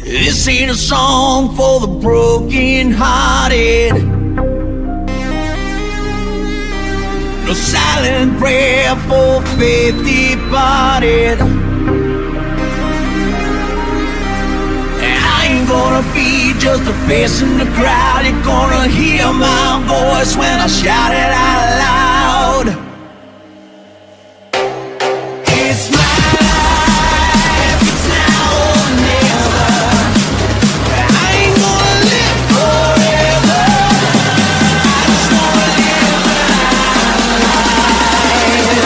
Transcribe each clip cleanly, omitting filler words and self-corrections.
This ain't a song for the broken-hearted. No silent prayer for faith departed. And I ain't gonna be just a face in the crowd. You're gonna hear my voice when I shout it out loud. It's my life, it's now or never. I ain't gonna live forever. I just wanna live my life.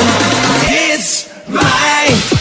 It's my life.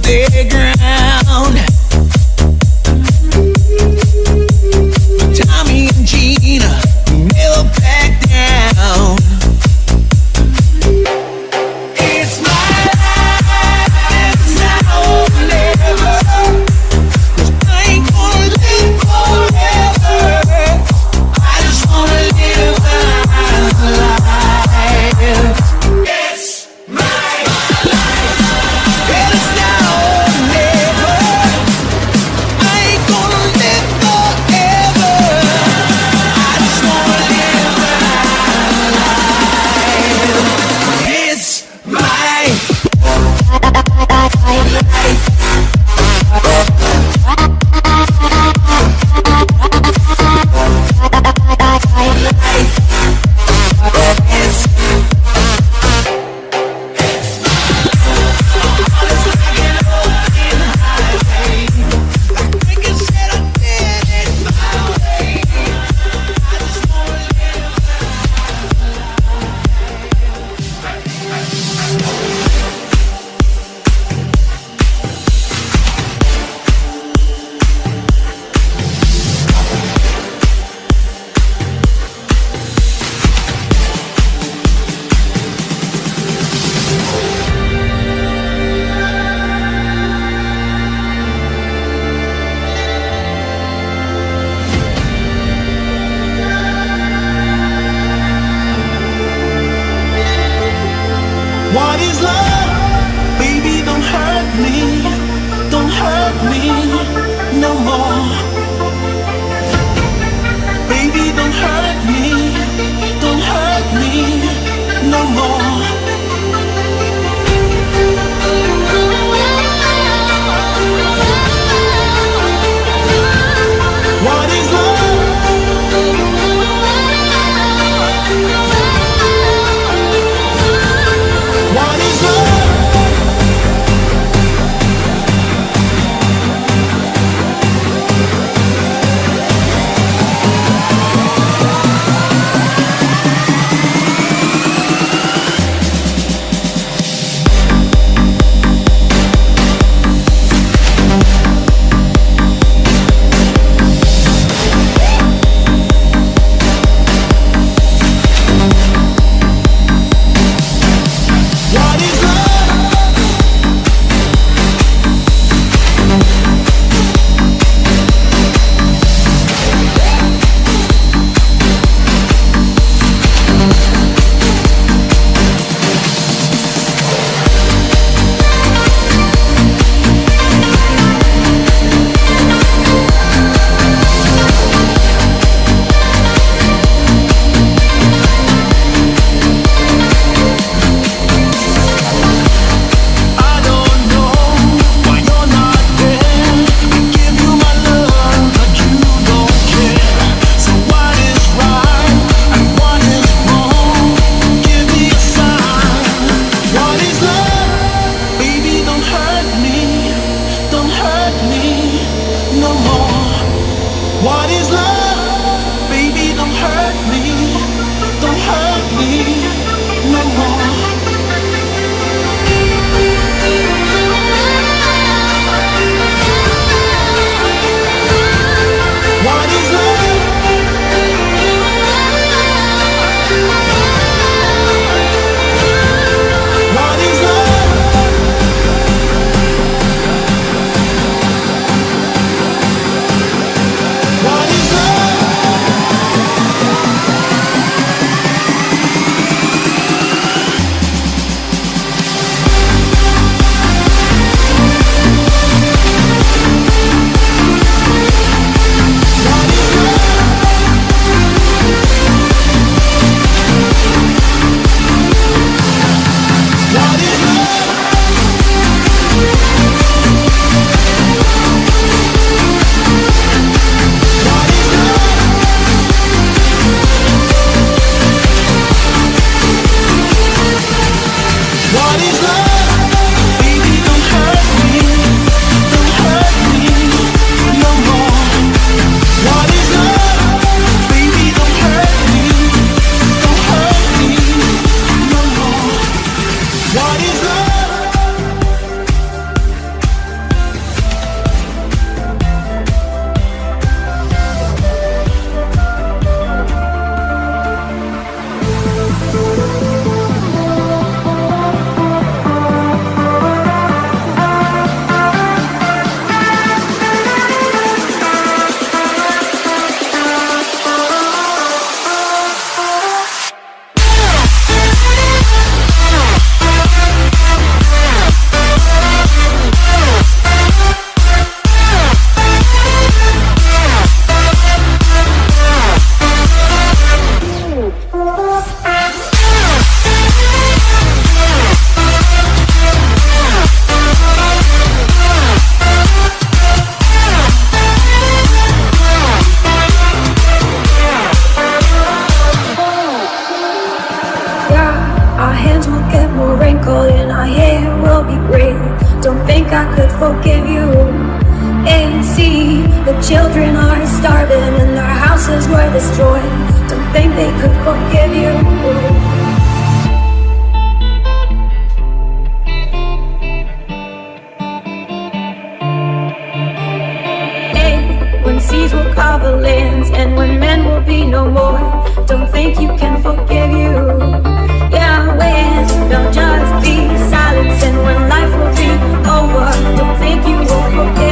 Their ground. But Tommy and Gina never back down. It's my life, it's now or never. 'Cause I ain't gonna live forever. I just wanna live my life. It's my life. It's now. What is love? Baby, don't hurt me no more. Baby, don't hurt me no more. What is love? What is love? no more. What is love? Baby, don't hurt me. Don't hurt me no more. What is love? What is love? What is love? forgive you. And see, the children are starving and their houses were destroyed. Don't think they could forgive you. When seas will cover lands and when men will be no more, don't think you can forgive you. Yeah, when there'll just be silence and when life will be over, don't think you will forgive